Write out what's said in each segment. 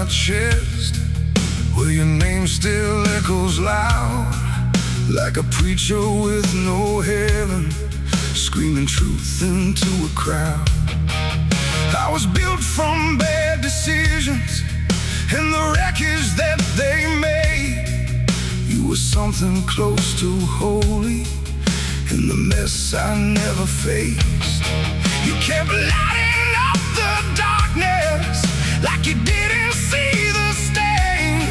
chest, where your name still echoes loud, like a preacher with no heaven, screaming truth into a crowd. I was built from bad decisions and the wreckage that they made. You were something close to holy in the mess I never faced. You kept lighting up the darkness like you didn't see the stain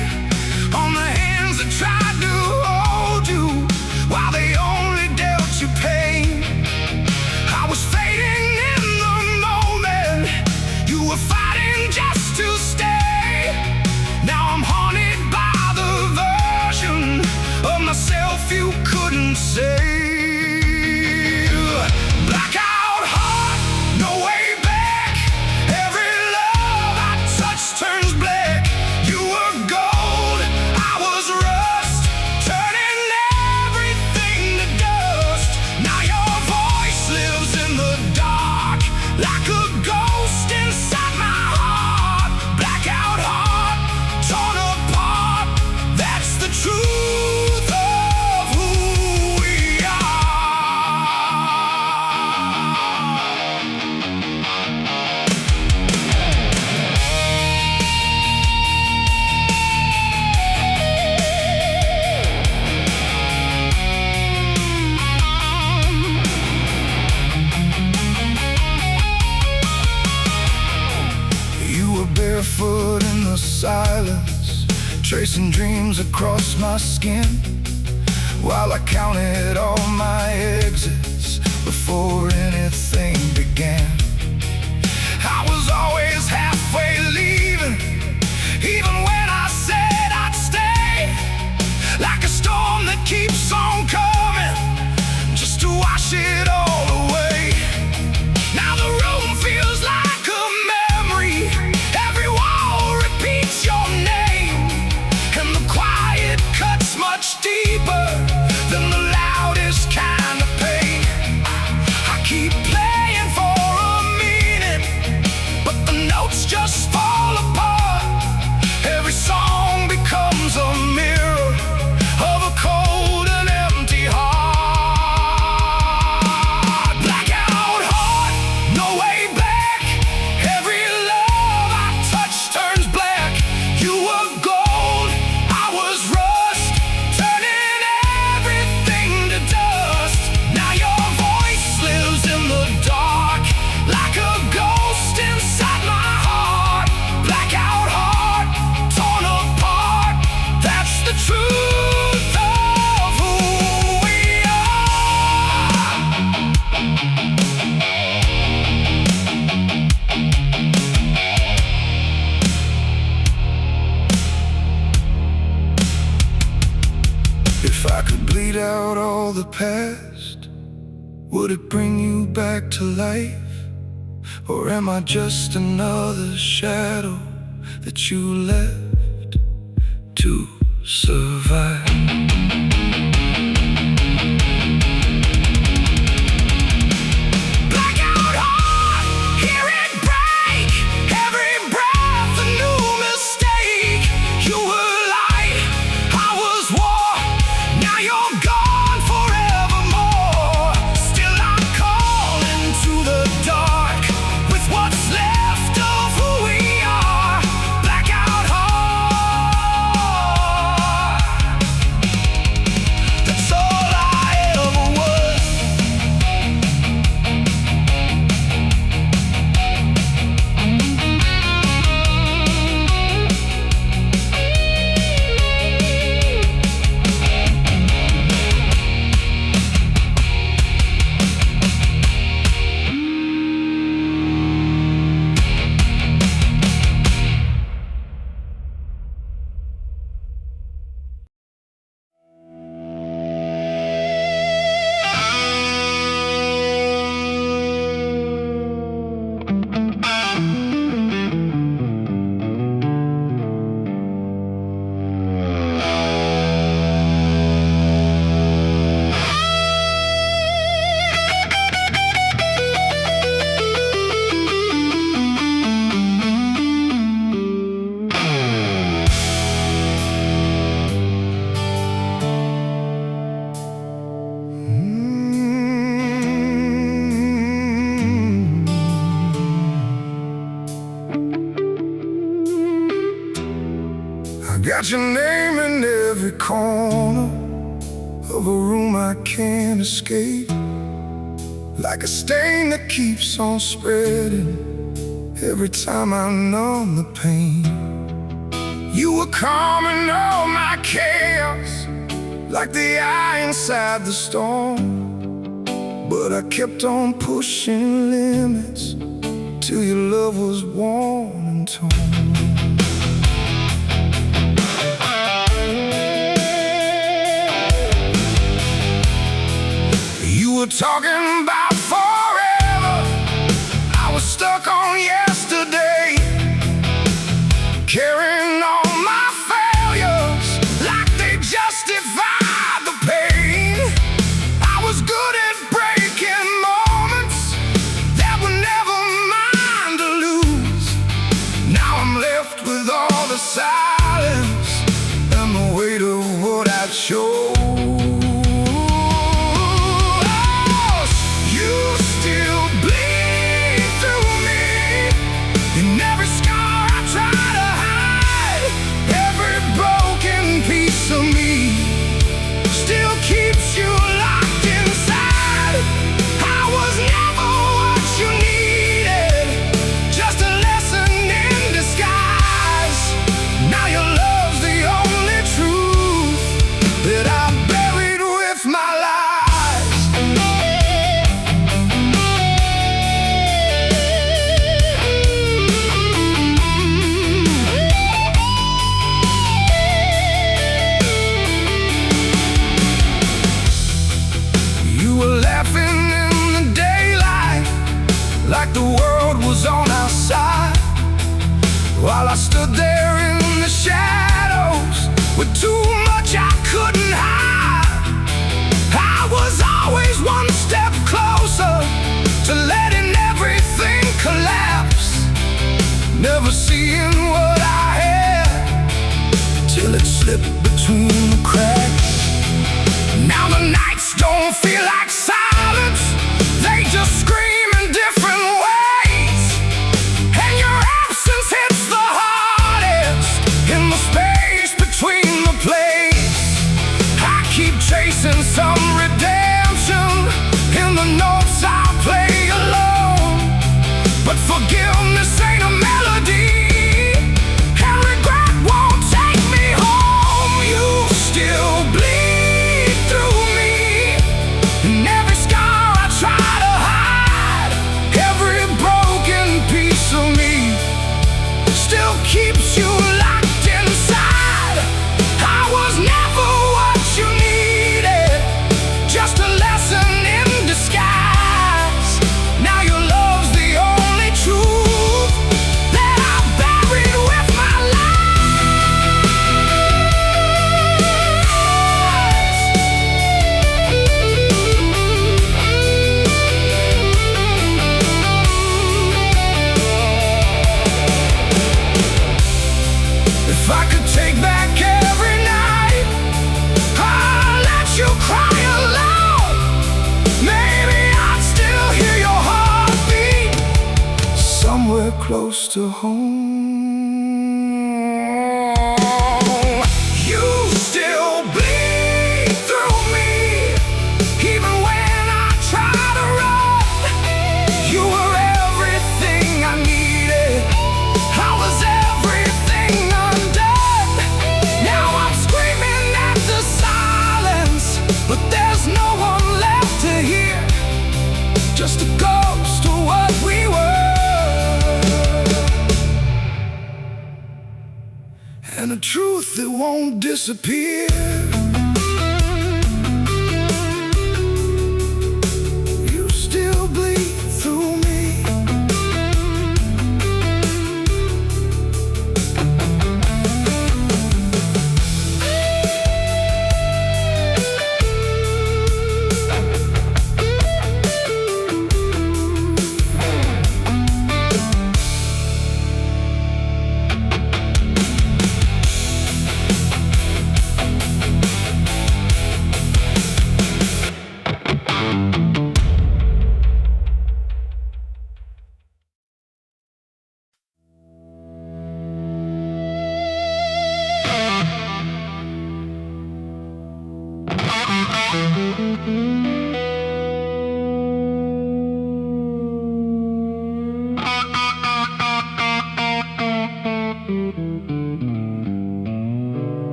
on the hands that tried to hold you while they only dealt you pain. I was fading in the moment, you were fighting just to stay. Now I'm haunted by the version of myself you couldn't save. Blackout heart, no way back. Every love I touched turns black. You were gold, I was rust, turning everything to dust. Now your voice lives in the dark, like a ghost inside my heart. Blackout heart, torn apart. That's the truth of who we are. You were barefoot in the silence, tracing dreams across my skin, while I counted all my exits before anything began. I was always halfway leaving, even when I said I'd stay, like a storm that keeps on coming, just to wash it all away. Now the room feels like a memory, every wall repeats your name, and the quiet cuts much deeper than the loudest kind of pain. I keep playing for a meaning, but the notes just fall apart. Every song becomes a mirror of a cold and empty heart. Blackout heart, no way back. Every love I touch turns black. You were gold, I was rust, turning everything to dust. Now your voice lives in the dark, like a ghost inside my heart. Blackout heart, torn apart. That's the truth of who we are. If I could bleed out all the past, would it bring you back to life? Or am I just another shadow that you left to survive? Blackout heart, hear it break. Every breath a new mistake. You were light, I was war. Now you're gone forevermore. Still I'm calling to the dark with what's left of who we are. Blackout heart. got your name in every corner of a room I can't escape, like a stain that keeps on spreading every time I numb the pain. You were calming all my chaos, like the eye inside the storm. But I kept on pushing limits till your love was worn and torn. You were talking about forever, I was stuck on yesterday, carrying all my failures like they justified the pain. I was good at breaking moments that were never mine to lose. Now I'm left with all the silence and the weight of what I chose. Like the world was on our side, while I stood there in the shadows with too much I couldn't hide. I was always one step closer to letting everything collapse, never seeing what I had till it slipped between the cracks. Now the nights don't feel like silence, they just scream in different ways. And your absence hits the hardest in the space between the plays. I keep chasing some redemption in the notes I play alone, but forgiveness ain't a melody, and regret won't take me home. You still bleed through me, and every scar I try to hide, every broken piece of me still keeps you locked inside. I was never what you needed, just a lesson in disguise. Now your love's the only truth that I buried with my If I could take back every night, I'd let you cry alone. Maybe I'd still hear your heartbeat somewhere close to home. You still bleed through me, even when I try to run. You were everything I needed, I was everything undone. Now I'm screaming at the silence, but there's no one left to hear, just a ghost of what we were, and a truth that won't disappear. You still bleed through me.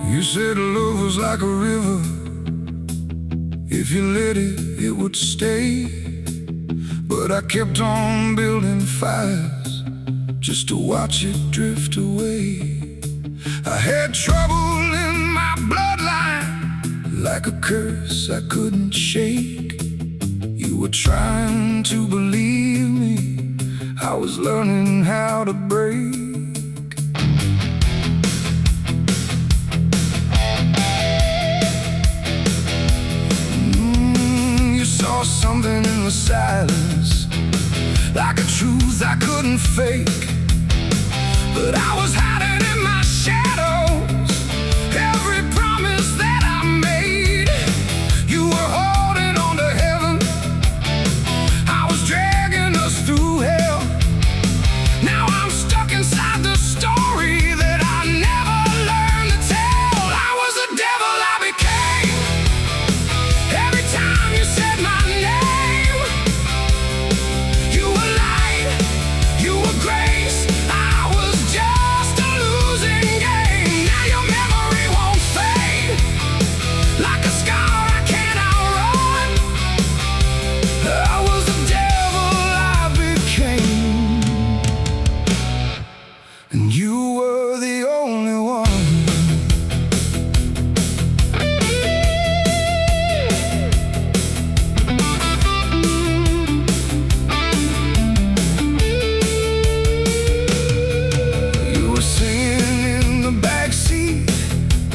You said love was like a river. If you let it, it would stay. But I kept on building fires just to watch it drift away. I had trouble in my bloodline, like a curse I couldn't shake. You were trying to believe me, I was learning how to break. Something in the silence, like a truth I couldn't fake. But I was hiding in my shadows, every promise that I made. You were holding on to heaven, I was dragging us through hell. Now I'm stuck inside the story that I never learned to tell. I was the devil I became. Every time you said my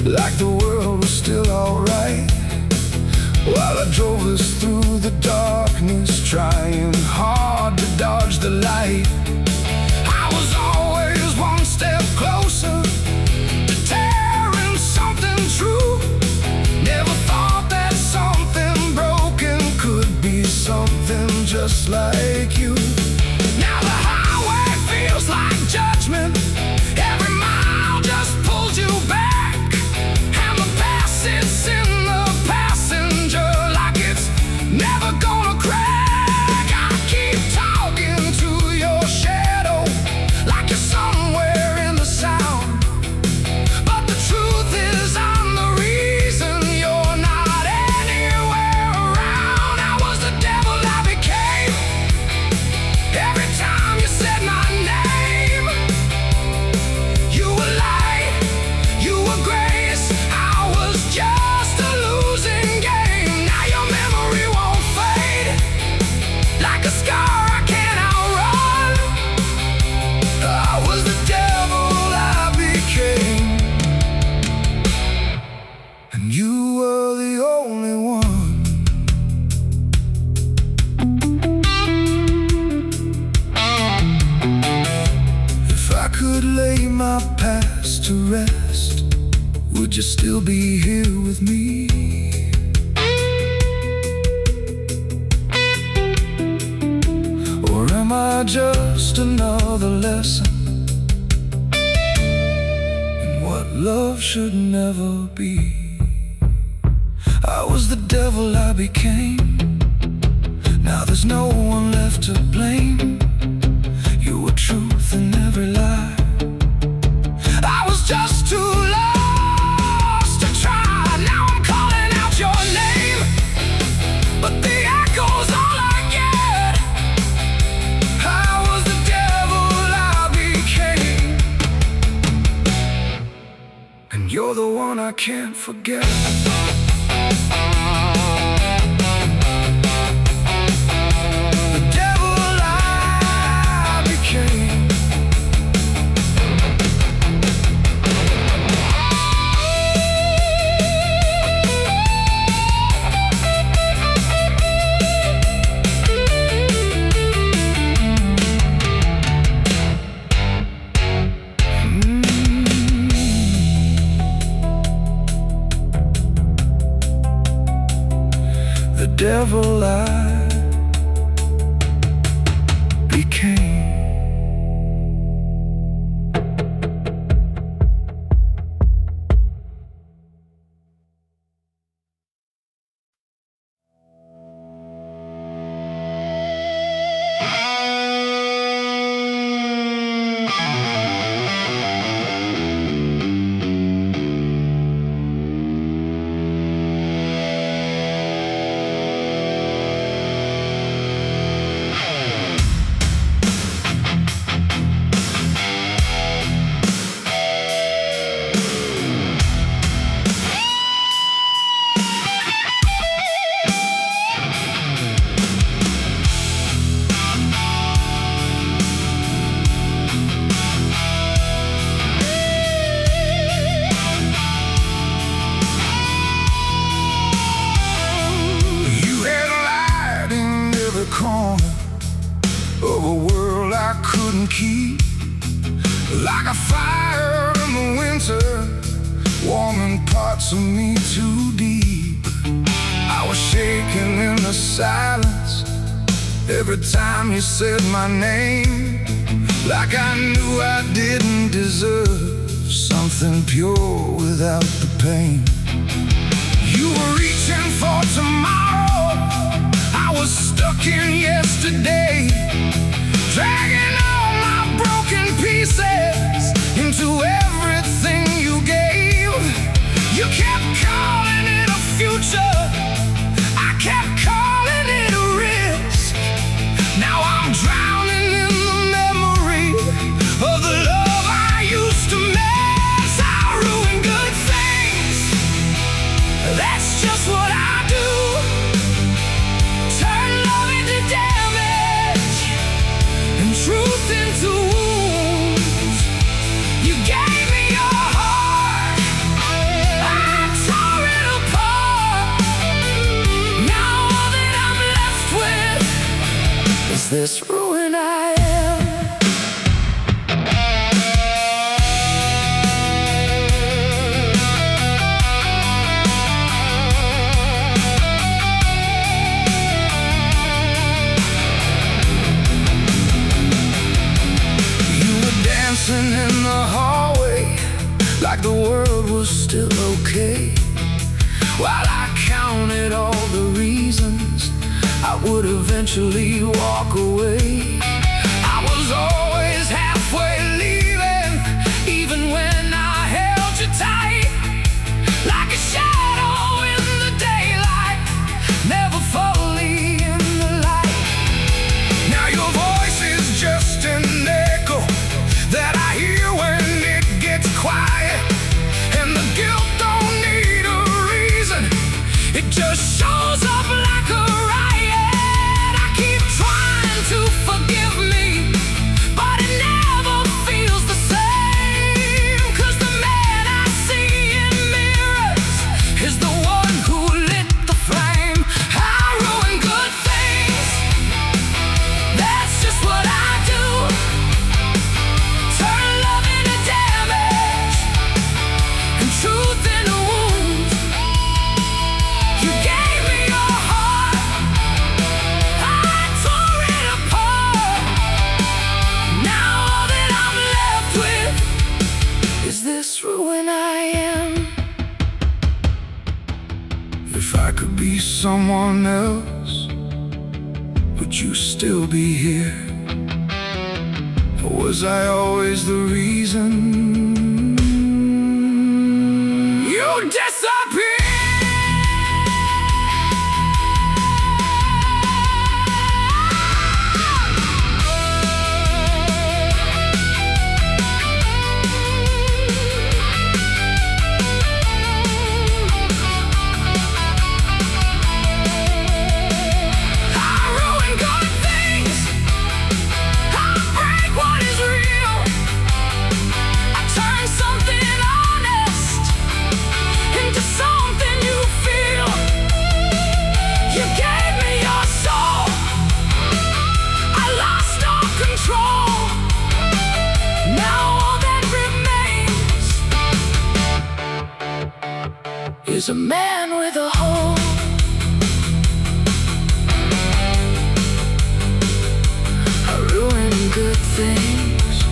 like the world was still alright, while I drove us through the darkness, trying hard to dodge the light. I was always one step closer to tearing something true. Never thought that something broken could be something just like you. Now the highway feels like judgment, every mile just pulls you back. It's in the passenger, like it's never gonna crack. I keep talking to your shadow, like you're somewhere in the sound. But the truth is I'm the reason you're not anywhere around. I was the devil I became. Every time you said my name, you were light, you were grace, I was just a losing game. Now your memory won't fade, like a scar I can't outrun. I was the devil I became, and you were the only one. If I could lay my past to rest, would you still be here with me? Or am I just another lesson in what love should never be? I was the devil I became. Now there's no one left to blame. You were truth in every lie. I was just too lost to try. Now I'm calling out your name, but the echo's all I get. I was the devil I became, and you're the one I can't forget. The devil I became. devil I became. Of a world I couldn't keep, like a fire in the winter, warming parts of me too deep. I was shaking in the silence every time you said my name, like I knew I didn't deserve something pure without the pain. You were reaching for tomorrow, I was stuck in yesterday, dragging all my broken pieces into everything you gave. You kept calling it a future, I kept calling it a risk. Now I'm drowning in the memory of the love I used to miss. I ruined good things, that's just what I do. Turn love into damage and truth into wounds. You gave me your heart, I tore it apart. Now all that I'm left with is this ruin I am. Dancing in the hallway like the world was still okay, while I counted all the reasons I would eventually walk away. I was always halfway leaving, even when I held you tight, like a shadow in the daylight, never fully in the light. Now your voice is just an echo that I hear when it gets quiet, and the guilt don't need a reason, it just shows up like a riot. I keep trying to forgive me, but it never feels the same, 'cause the man I see in mirrors is the one who lit the flame. I ruin good things, that's just what I do. Turn love into damage and truth into wounds. You gave me your heart, I tore it apart. Now all that I'm left with is this ruin I am. If I could be someone else, would you still be here? Or was I always the reason you disappeared? I ruin good things, I break what is real, I turn something honest into something you feel. You gave me your soul, I lost all control. Now all that remains is a man with a hole. good things.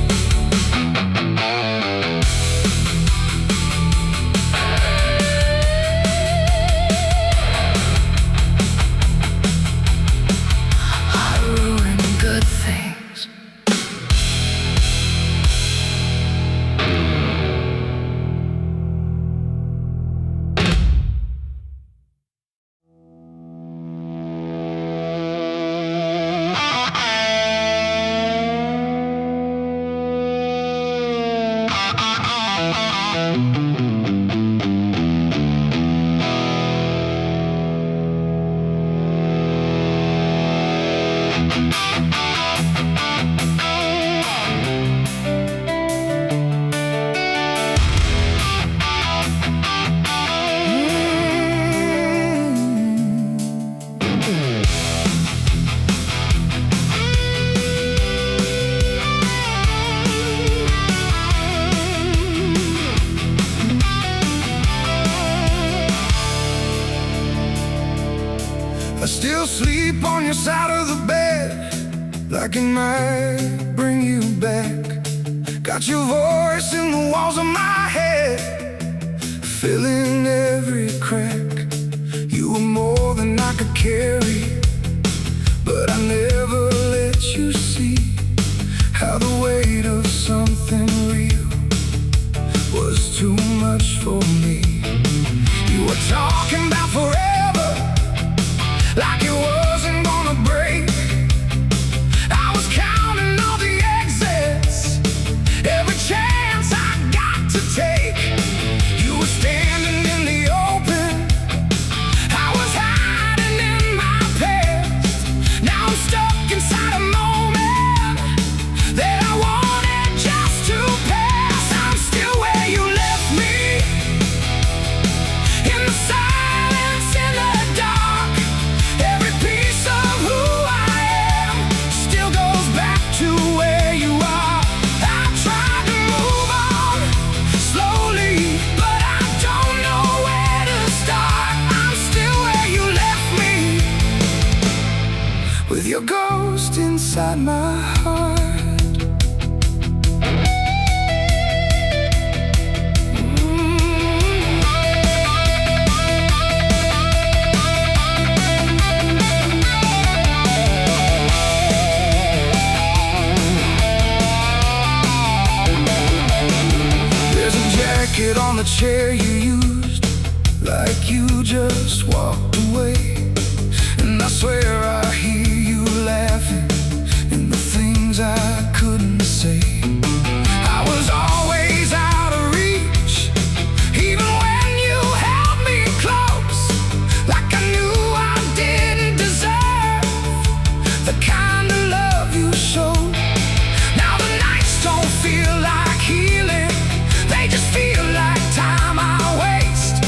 I ruin good things. I still sleep on your side of the bed, like it might bring you back. Got your voice in the walls of my head, filling every crack. You were more than I could carry, but I never let you see how the weight of something real was too much for me. You were talking about forever, like it wasn't gonna break. I was counting all the exits, every chance I got to take. You were standing in the open, I was hiding in my past. Now I'm stuck inside a moment that I wanted just to pass. I'm still where you left me, in the silence, in the dark. Every piece of who I am still goes back to where you are. I tried to move on slowly, but I don't know where to start. I'm still where you left me, with your ghost inside my heart. On the chair you used, like you just walked away. And I swear I hear you laughing in the things I couldn't say. I was always out of reach, even when you held me close, like I knew I didn't deserve the kind of love you showed. Now the nights don't feel like healing, they just feel like time I waste,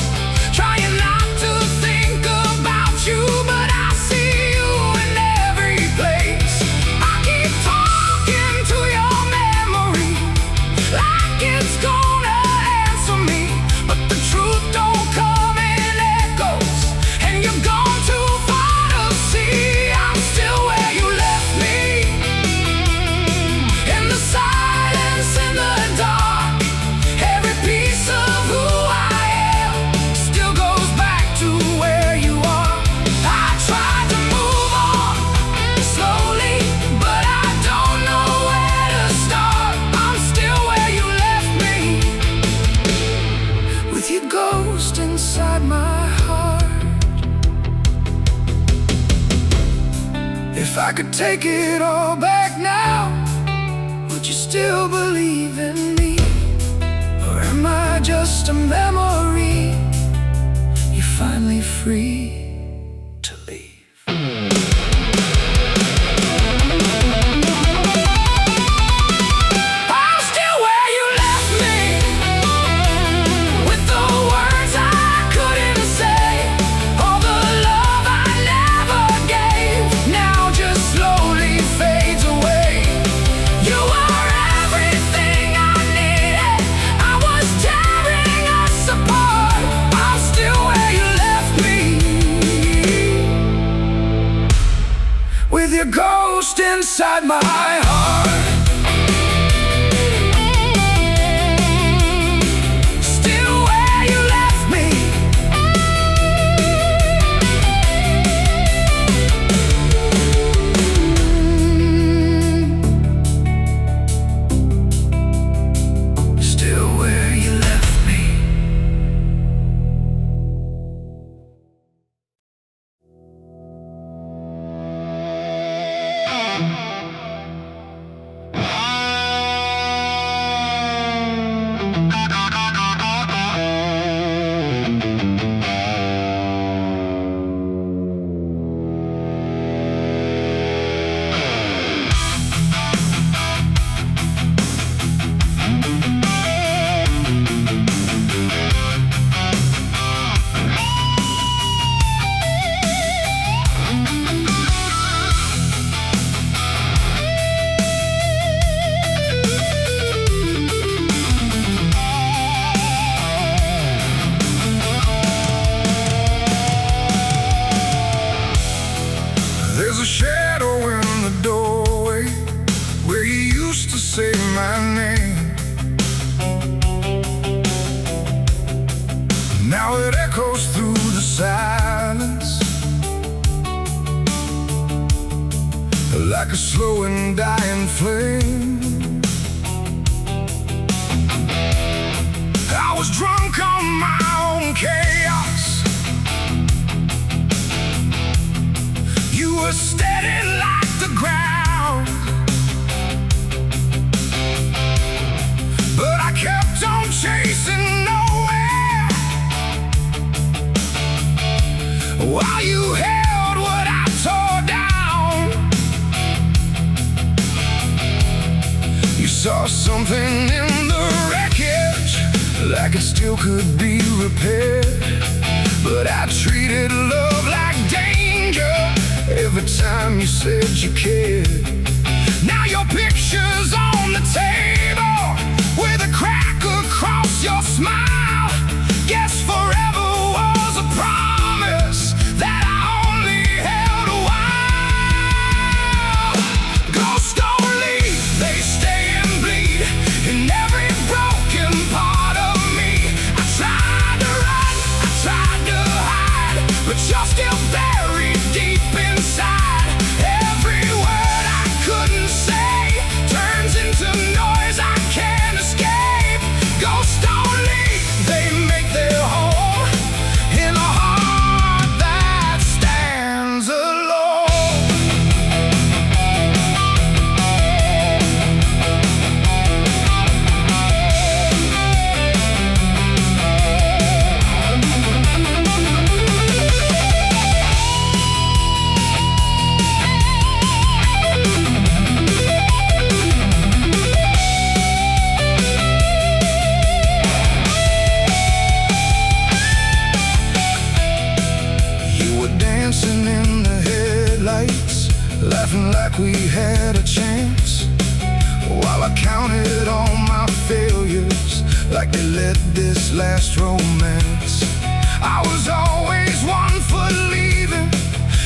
trying not to think about you, but I see you in every place. I keep talking to your memory, like it's gonna answer me, but the truth don't come in echoes, and you're gone too far to see. I'm still where you left me, in the silence, in the dark. Every piece of who I am still goes back to where you are. I tried to move on slowly, but I don't know where to start. I'm still where you left me, with your ghost inside my heart. If I could take it all back now, would you still believe in me? Or am I just a memory you're finally free to leave? I'm still where you left me, with the words I couldn't say, all the love I never gave, now just slowly fades away. You are everything I needed, I was tearing us apart. I'm still where you left me, with your ghost inside my heart. like a slow and dying flame. I was drunk on my own chaos. You were steady like the ground, but I kept on chasing nowhere, while you held what I tore down. You saw something in the wreckage, like it still could be repaired, but I treated love like danger every time you said you cared. Now your picture's on the table with a crack across your smile. Guess forever was a promise that I only held a while. Ghosts don't leave, they stay and bleed in every broken part of me. I tried to run, I tried to hide, but you're still buried deep inside. Every word I couldn't say turns into noise I can't escape. Ghosts don't leave, they make their home in a heart that stands alone. You were dancing in the headlights, laughing like we had a chance, while I counted all my failures like they led this last romance. I was always one for leaving,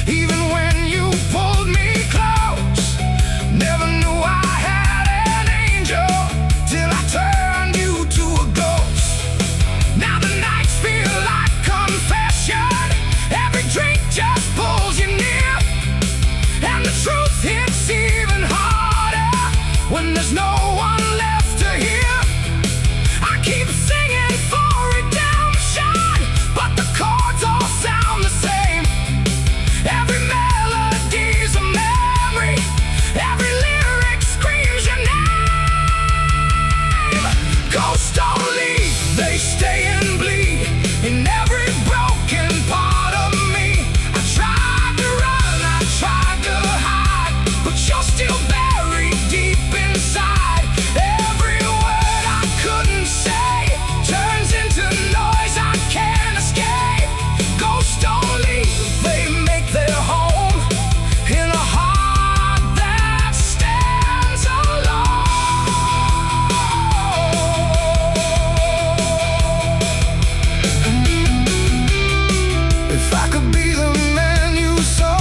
even when you pulled me close. Never knew I had an angel till I turned you to a ghost. Now the nights feel like confession, every drink just pulls you near, and the truth hits even harder when there's no one left to hear. I keep singing for redemption, but the chords all sound the same. Every melody's a memory, every lyric screams your name. Ghosts don't leave, they stay and bleed in every broken part of me. I tried to run, I tried to hide, but you're still buried deep inside. Every word I couldn't say turns into noise I can't escape. Ghosts don't leave, they make their home in a heart that stands alone. If I could be the man you saw,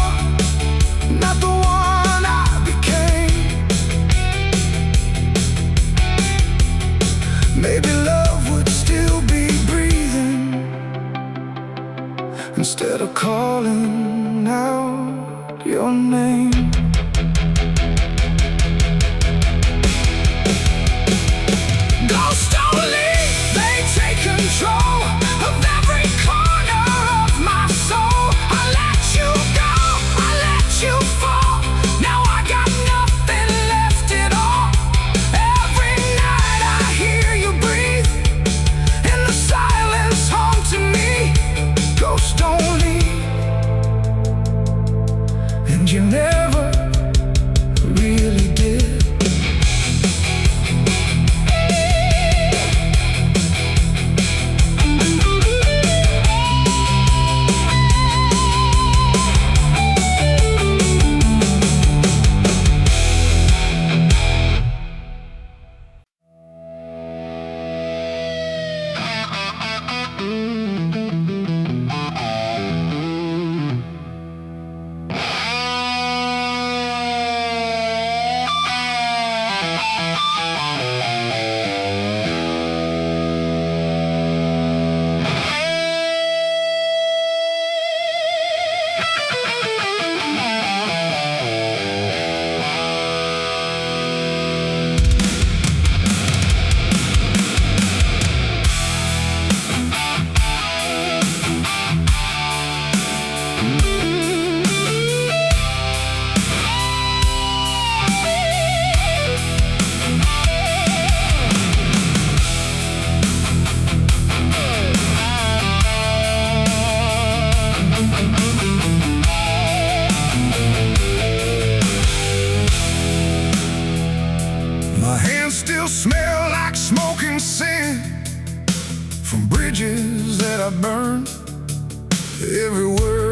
not the one I became, maybe love would still be breathing instead of calling out your name. Ghosts don't leave, they take control of every corner of my soul. I let you go, I let you fall. Now I got nothing left at all. Every night I hear you breathe in the silence home to me. Ghosts don't leave, and you never really did.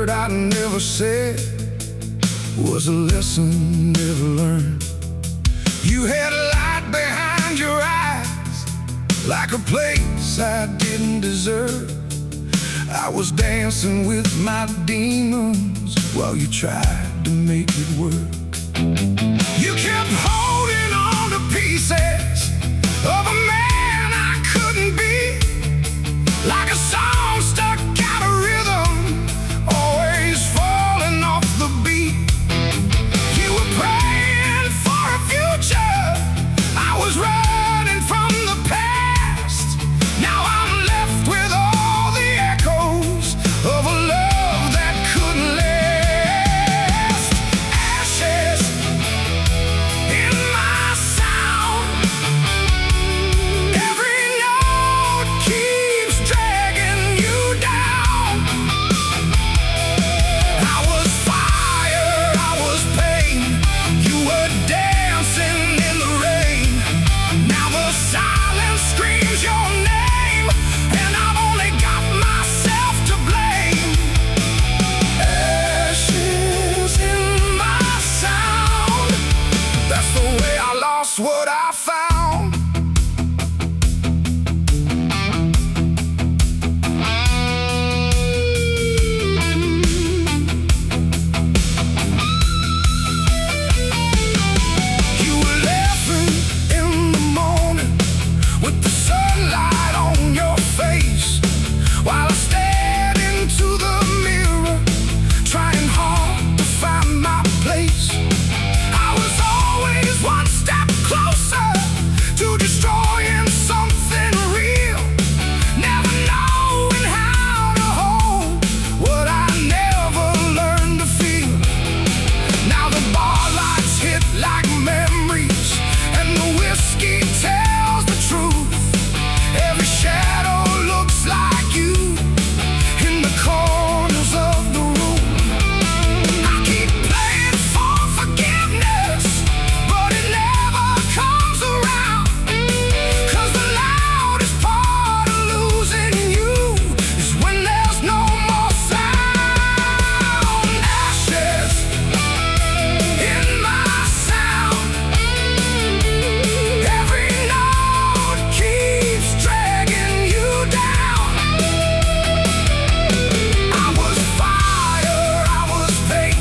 word I never said was a lesson never learned. You had a light behind your eyes, like a place I didn't deserve. I was dancing with my demons while you tried to make it work. You kept holding on to pieces of a man I couldn't be, like a song stuck out of rhythm, always falling off the beat. You were praying for a future, I was running from the past. Now I'm left with all the echoes of a love that couldn't last. Ashes in my sound, every note keeps dragging you down. I was fire, I was pain, you were dancing in the rain. Now the silence screams your name, and I've only got myself to blame. Ashes in my sound, that's the way I lost what I found. You were laughing in the morning with the sunlight on your face, while I stared into the mirror, trying hard to find my place. I was always one step closer to destroying something real, never knowing how to hold what I never learned to feel. Now the bar lights hit like memories, and the whiskey tells the truth. Every shadow looks like you in the corners of the room. I keep playing for forgiveness, but it never comes around. 'Cause the loudest part of losing you is when there's no more sound. Ashes in my sound, every note keeps dragging you down. I was fire, I was pain,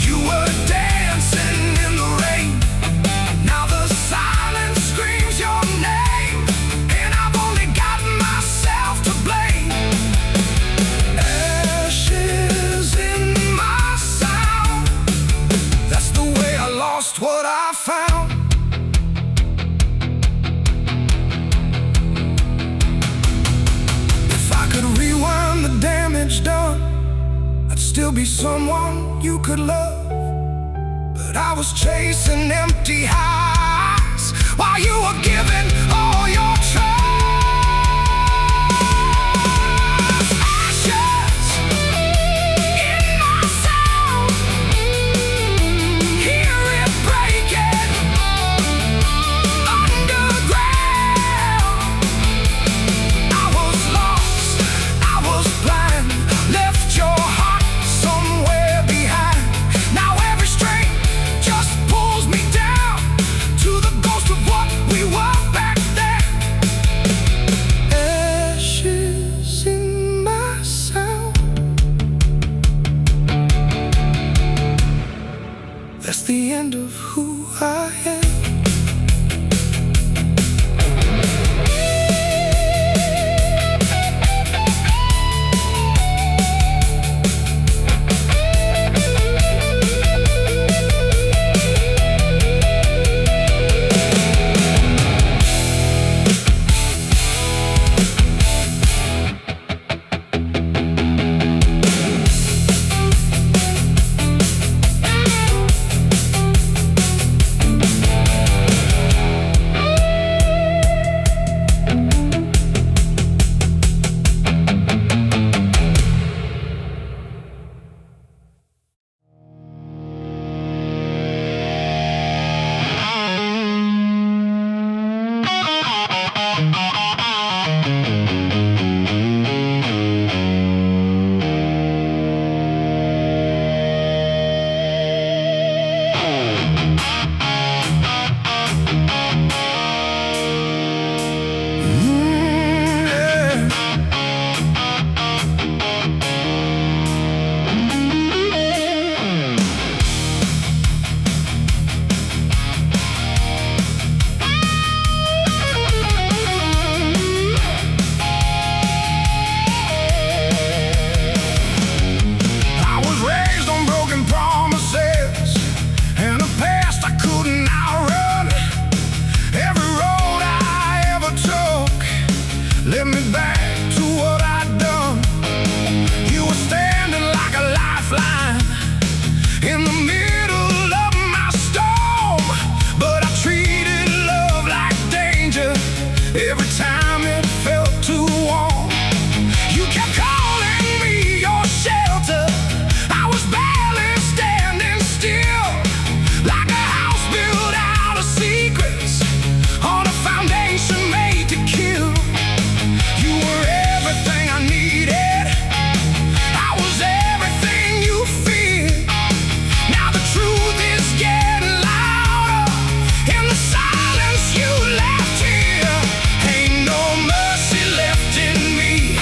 you were dancing in the rain. Now the silence screams your name, and I've only got myself to blame. Ashes in my sound, that's the way I lost what I found. If I could rewind the damage done, I'd still be someone you could love. But I was chasing empty highs while you were giving all your trust. Ashes in my sound, hear it breaking underground. I was lost, I was blind, left your heart somewhere behind. Now every string just pulls me down to the ghost of what we were back then. lifeline in the middle of my storm. But I treated love like danger every time it felt too warm. You kept calling me your shelter. I was barely standing still, like a house built out of secrets on a foundation made to kill. You were everything I needed. I was everything you feared. Now the truth is getting louder in the silence you left here. Ain't no mercy left in me,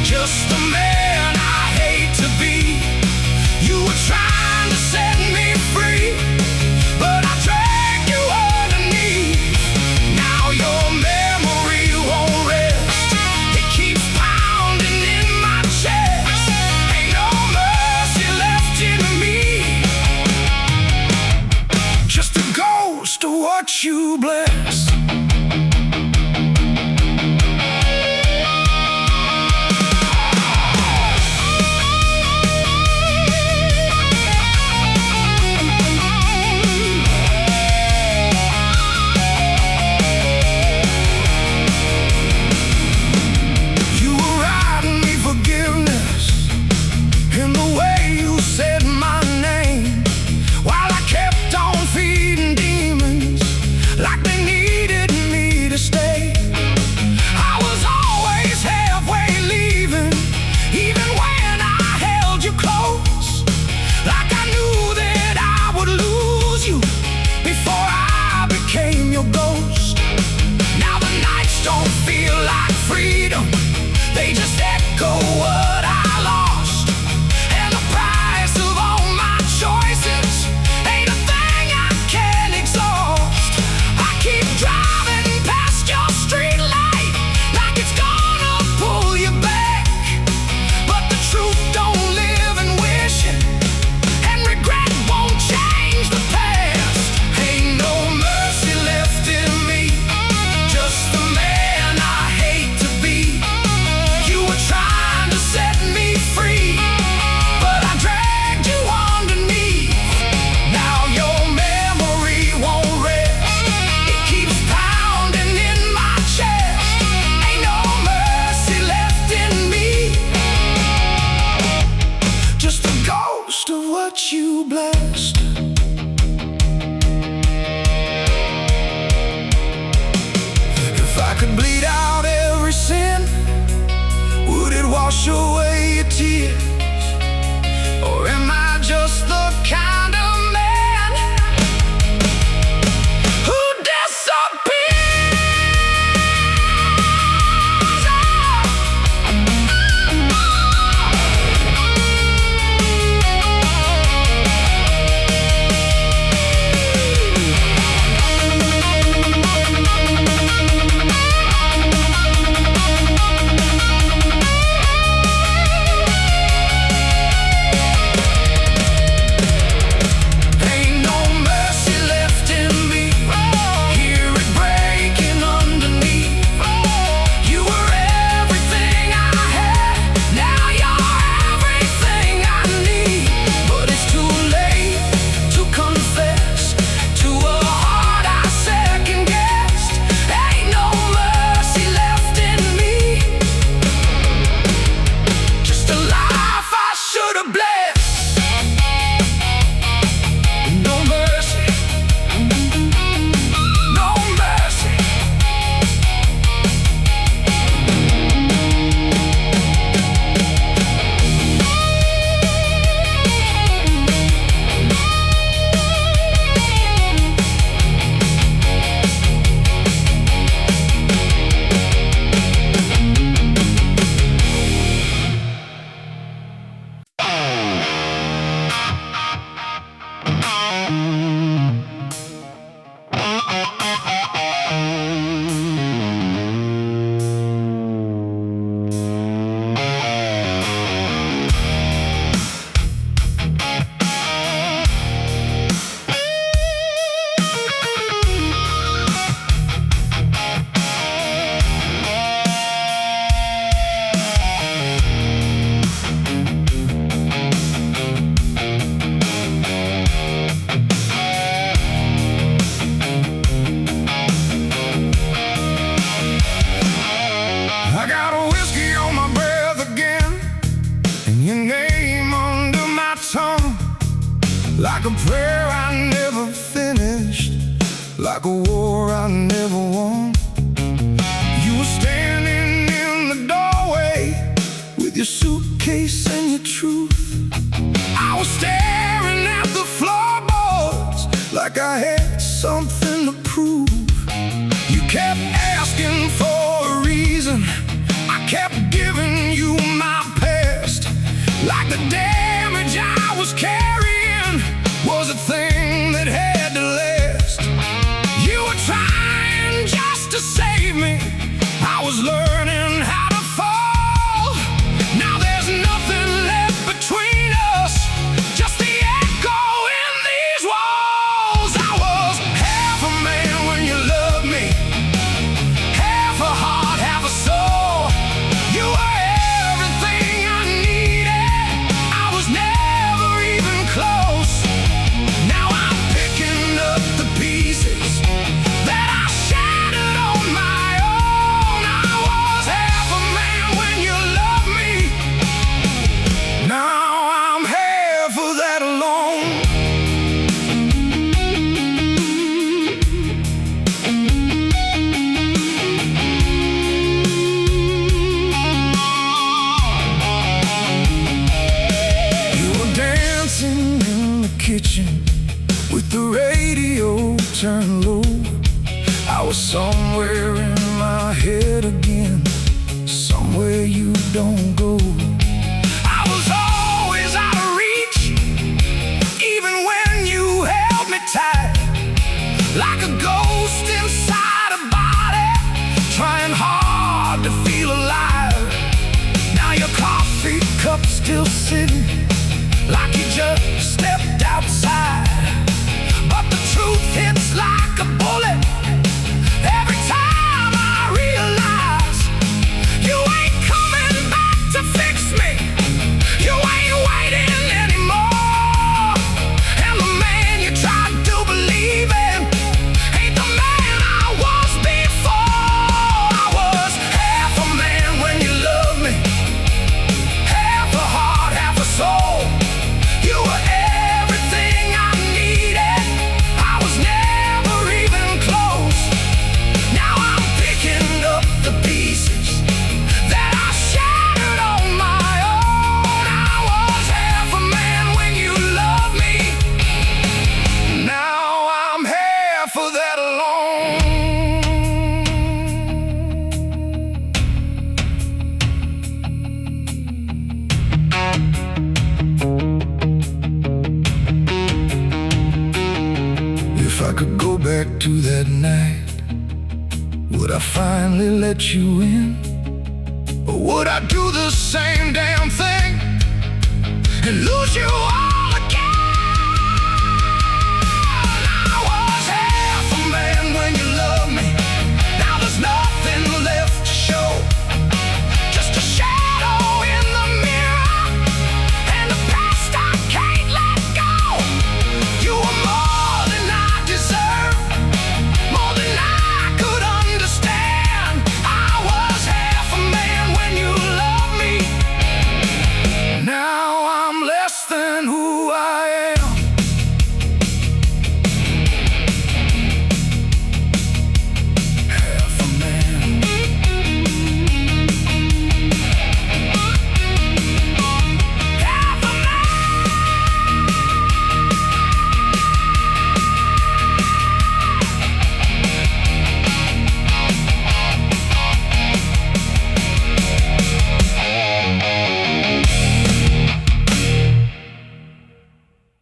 just a man I hate to be. You were trying to set me free, but I dragged you underneath. Now your memory won't rest. It keeps pounding in my chest. Ain't no mercy left in me, just a ghost of what you blessed. You were writing me forgiveness in the way you said my name, while I kept on feeding demons like they needed me to stay. I was always halfway leaving, even when I held you close, like I knew that I would lose you before I became your ghost. Now the nights don't feel like freedom, they just echo what I lost. And the price of all my choices ain't a thing I can exhaust. I keep driving past your street light like it's gonna pull you back, but the truth don't live in wishing, and regret won't change the past. Ain't no mercy left in me, just the man I hate to be. You were trying to set me free, but I dragged you underneath. Now your memory won't rest. It keeps pounding in my chest. Ain't no mercy left in me, just a ghost of what you blessed. If I could bleed out every sin, would it wash away your tears? Or am I just the kind of man who disappears? like a prayer I never finished, like a war I never won. You were standing in the doorway with your suitcase and your truth. I was staring at the floorboards like I had something to prove. You kept asking for a reason, I kept giving you my past, like the damage I was carrying was a thing that had to last. You were trying just to save me, I was learning how to fall. Now there's nothing left between us, just the echo in these walls. I was half a man when you loved me, half a heart, half a soul. You were everything I needed, I was never even close. Now I'm picking up the pieces that I shattered on my own. I was half a man when you loved me, now I'm half of that alone. You were dancing in the kitchen with the radio turned low. I was somewhere in my head again, somewhere you don't go. I was always out of reach, even when you held me tight, like a ghost inside a body, trying hard to feel alive. Now your coffee cup's still sitting, like you just stepped outside. But the truth hits like a bullet every time I realize you ain't coming back to fix me, you ain't waiting anymore. And the man you tried to believe in ain't the man I was before. I was half a man when you loved me, half a heart, half a soul. You were everything I needed, I was never even close. Now I'm picking up the pieces that I shattered on my own. I was half a man when you loved me, now I'm half of that alone. If I could go back to that night, would I finally let you in? Or would I do the same damn thing and lose you all